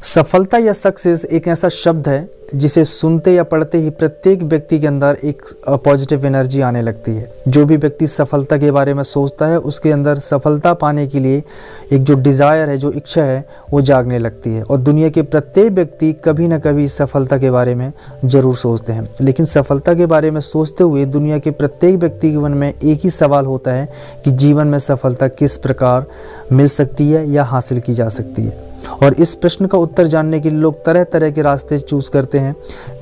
सफलता या सक्सेस एक ऐसा शब्द है जिसे सुनते या पढ़ते ही प्रत्येक व्यक्ति के अंदर एक पॉजिटिव एनर्जी आने लगती है। जो भी व्यक्ति सफलता के बारे में सोचता है उसके अंदर सफलता पाने के लिए एक जो डिज़ायर है, जो इच्छा है, वो जागने लगती है। और दुनिया के प्रत्येक व्यक्ति कभी ना कभी सफलता के बारे में ज़रूर सोचते हैं, लेकिन सफलता के बारे में सोचते हुए दुनिया के प्रत्येक व्यक्ति के मन में एक ही सवाल होता है कि जीवन में सफलता किस प्रकार मिल सकती है या हासिल की जा सकती है। और इस प्रश्न का उत्तर जानने के लिए लोग तरह तरह के रास्ते चूज़ करते हैं।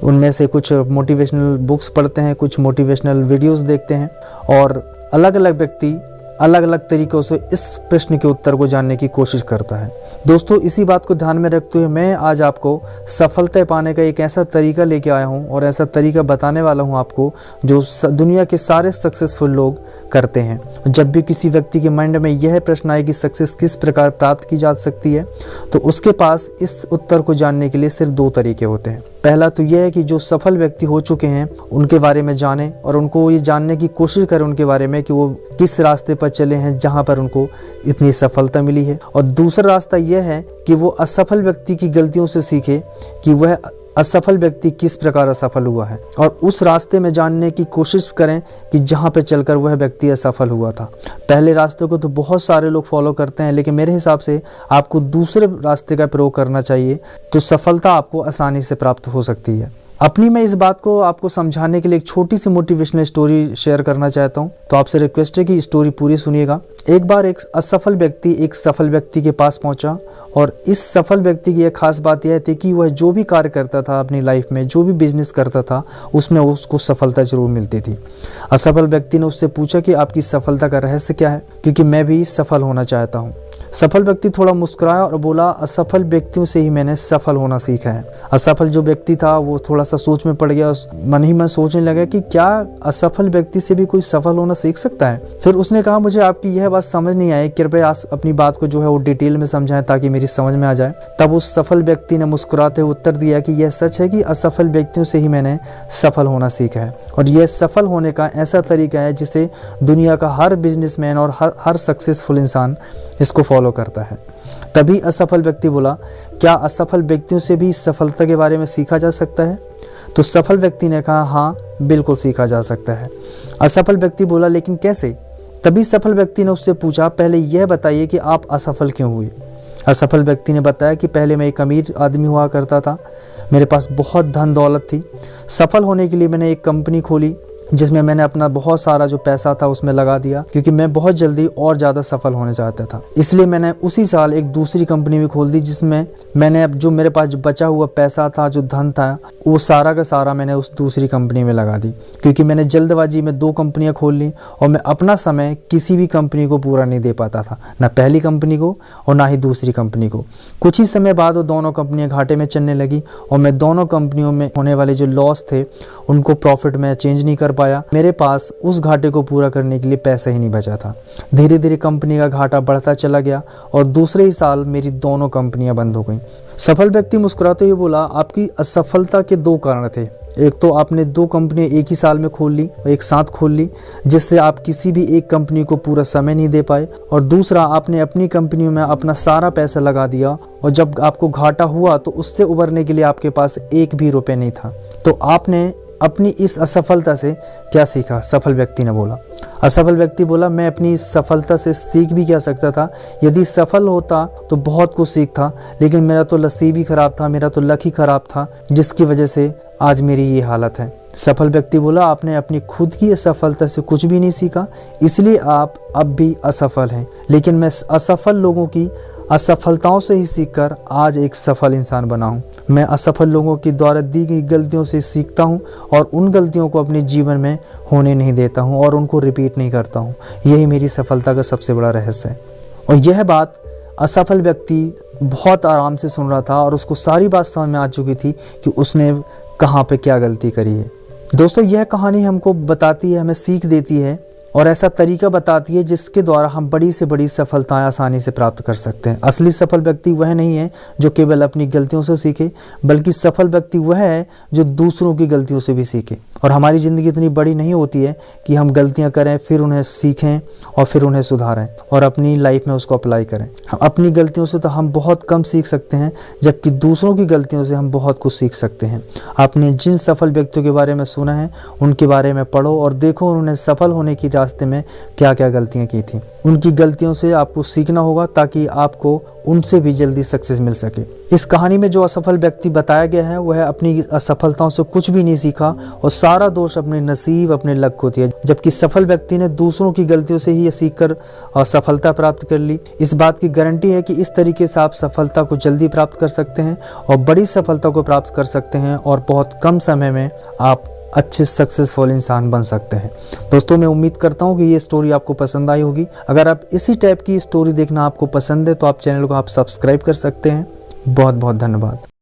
उनमें से कुछ मोटिवेशनल बुक्स पढ़ते हैं, कुछ मोटिवेशनल वीडियोस देखते हैं, और अलग अलग व्यक्ति अलग अलग तरीक़ों से इस प्रश्न के उत्तर को जानने की कोशिश करता है। दोस्तों, इसी बात को ध्यान में रखते हुए मैं आज आपको सफलता पाने का एक ऐसा तरीका लेके आया हूँ और ऐसा तरीका बताने वाला हूँ आपको जो दुनिया के सारे सक्सेसफुल लोग करते हैं। जब भी किसी व्यक्ति के माइंड में यह प्रश्न आए कि सक्सेस किस प्रकार प्राप्त की जा सकती है, तो उसके पास इस उत्तर को जानने के लिए सिर्फ दो तरीके होते हैं। पहला तो यह है कि जो सफल व्यक्ति हो चुके हैं उनके बारे में जानें और उनको ये जानने की कोशिश करें उनके बारे में कि वो किस रास्ते पर चले हैं जहाँ पर उनको इतनी सफलता मिली है। और दूसरा रास्ता यह है कि वो असफल व्यक्ति की गलतियों से सीखे कि वह असफल व्यक्ति किस प्रकार असफल हुआ है, और उस रास्ते में जानने की कोशिश करें कि जहाँ पे चलकर वह व्यक्ति असफल हुआ था। पहले रास्ते को तो बहुत सारे लोग फॉलो करते हैं, लेकिन मेरे हिसाब से आपको दूसरे रास्ते का प्रयोग करना चाहिए, तो सफलता आपको आसानी से प्राप्त हो सकती है। अपनी मैं इस बात को आपको समझाने के लिए एक छोटी सी मोटिवेशनल स्टोरी शेयर करना चाहता हूँ, तो आपसे रिक्वेस्ट है कि स्टोरी पूरी सुनिएगा। एक बार एक असफल व्यक्ति एक सफल व्यक्ति के पास पहुंचा, और इस सफल व्यक्ति की एक खास बात यह थी कि वह जो भी कार्य करता था अपनी लाइफ में, जो भी बिजनेस करता था, उसमें उसको सफलता जरूर मिलती थी। असफल व्यक्ति ने उससे पूछा कि आपकी सफलता का रहस्य क्या है, क्योंकि मैं भी सफल होना चाहता हूँ। सफल व्यक्ति थोड़ा मुस्कुराया और बोला, असफल व्यक्तियों से ही मैंने सफल होना सीखा है। असफल जो व्यक्ति था वो थोड़ा सा सोच में पड़ गया, मन ही मन सोचने लगा कि क्या असफल व्यक्ति से भी कोई सफल होना सीख सकता है। फिर उसने कहा, मुझे आपकी यह बात समझ नहीं आई, कृपया आप अपनी बात को जो है वो डिटेल में समझाएं ताकि मेरी समझ में आ जाए। तब उस सफल व्यक्ति ने मुस्कुराते हुए उत्तर दिया कि यह सच है कि असफल व्यक्तियों से ही मैंने सफल होना सीखा है, और यह सफल होने का ऐसा तरीका है जिसे दुनिया का हर बिजनेसमैन और हर सक्सेसफुल इंसान इसको फॉलो करता है। तभी असफल व्यक्ति बोला, क्या असफल व्यक्तियों से भी सफलता के बारे में सीखा जा सकता है? तो सफल व्यक्ति ने कहा, हाँ बिल्कुल सीखा जा सकता है। असफल व्यक्ति बोला, लेकिन कैसे? तभी सफल व्यक्ति ने उससे पूछा, पहले यह बताइए कि आप असफल क्यों हुए? असफल व्यक्ति ने बताया कि पहले मैं एक अमीर आदमी हुआ करता था, मेरे पास बहुत धन दौलत थी। सफल होने के लिए मैंने एक कंपनी खोली जिसमें मैंने अपना बहुत सारा जो पैसा था उसमें लगा दिया, क्योंकि मैं बहुत जल्दी और ज़्यादा सफल होना चाहता था। इसलिए मैंने उसी साल एक दूसरी कंपनी भी खोल दी, जिसमें मैंने अब जो मेरे पास जो बचा हुआ पैसा था, जो धन था, वो सारा का सारा मैंने उस दूसरी कंपनी में लगा दी, क्योंकि मैंने जल्दबाजी में 2 कंपनियां खोल ली और मैं अपना समय किसी भी कंपनी को पूरा नहीं दे पाता था, ना पहली कंपनी को और ना ही दूसरी कंपनी को। कुछ ही समय बाद वो दोनों कंपनियाँ घाटे में चलने लगी और मैं दोनों कंपनियों में होने वाले जो लॉस थे उनको प्रॉफिट में चेंज नहीं कर पाया। मेरे पास उस घाटे को पूरा करने के लिए पैसा ही नहीं बचा था। धीरे धीरे कंपनी का घाटा बढ़ता चला गया और दूसरे ही साल मेरी दोनों कंपनियां बंद हो गईं। सफल व्यक्ति मुस्कुराते हुए बोला, आपकी असफलता के 2 कारण थे। एक तो आपने 2 कंपनियां एक ही साल में खोल ली, एक साथ खोल ली, जिससे आप किसी भी एक कंपनी को पूरा समय नहीं दे पाए, और दूसरा आपने अपनी कंपनियों में अपना सारा पैसा लगा दिया और जब आपको घाटा हुआ तो उससे उबरने के लिए आपके पास 1 भी रुपये नहीं था। तो आपने अपनी इस असफलता से क्या सीखा? सफल व्यक्ति ने बोला। असफल व्यक्ति बोला, मैं अपनी सफलता से सीख भी क्या सकता था? यदि सफल होता तो बहुत कुछ सीखता, लेकिन मेरा तो नसीब ही खराब था, मेरा तो लक ही खराब था, जिसकी वजह से आज मेरी ये हालत है। सफल व्यक्ति बोला, आपने अपनी खुद की असफलता से कुछ भी नहीं सीखा, इसलिए आप अब भी असफल हैं। लेकिन मैं असफल लोगों की असफलताओं से ही सीखकर आज एक सफल इंसान बना हूँ। मैं असफल लोगों की द्वारा दी गई गलतियों से सीखता हूँ और उन गलतियों को अपने जीवन में होने नहीं देता हूँ और उनको रिपीट नहीं करता हूँ। यही मेरी सफलता का सबसे बड़ा रहस्य है। और यह बात असफल व्यक्ति बहुत आराम से सुन रहा था और उसको सारी बात समझ में आ चुकी थी कि उसने कहाँ पे क्या गलती करी है। दोस्तों, यह कहानी हमको बताती है, हमें सीख देती है और ऐसा तरीका बताती है जिसके द्वारा हम बड़ी से बड़ी सफलताएं आसानी से प्राप्त कर सकते हैं। असली सफल व्यक्ति वह नहीं है जो केवल अपनी गलतियों से सीखे, बल्कि सफल व्यक्ति वह है जो दूसरों की गलतियों से भी सीखे। और हमारी ज़िंदगी इतनी बड़ी नहीं होती है कि हम गलतियां करें, फिर उन्हें सीखें और फिर उन्हें सुधारें और अपनी लाइफ में उसको अप्लाई करें। अपनी गलतियों से तो हम बहुत कम सीख सकते हैं, जबकि दूसरों की गलतियों से हम बहुत कुछ सीख सकते हैं। आपने जिन सफल व्यक्तियों के बारे में सुना है उनके बारे में पढ़ो और देखो उन्होंने सफल होने की रास्ते में क्या क्या गलतियां की थी। उनकी गलतियों से आपको सीखना होगा ताकि आपको उनसे भी जल्दी सक्सेस मिल सके। इस कहानी में जो असफल व्यक्ति बताया गया है वह अपनी असफलताओं से कुछ भी नहीं सीखा और सारा दोष अपने नसीब, अपने लक को दिया, जबकि सफल व्यक्ति ने दूसरों की गलतियों से ही सीखकर सफलता प्राप्त कर ली। इस बात की गारंटी है कि इस तरीके से आप सफलता को जल्दी प्राप्त कर सकते हैं और बड़ी सफलता को प्राप्त कर सकते हैं और बहुत कम समय में आप अच्छे सक्सेसफुल इंसान बन सकते हैं। दोस्तों, मैं उम्मीद करता हूँ कि ये स्टोरी आपको पसंद आई होगी। अगर आप इसी टाइप की स्टोरी देखना आपको पसंद है तो आप चैनल को सब्सक्राइब कर सकते हैं। बहुत बहुत धन्यवाद।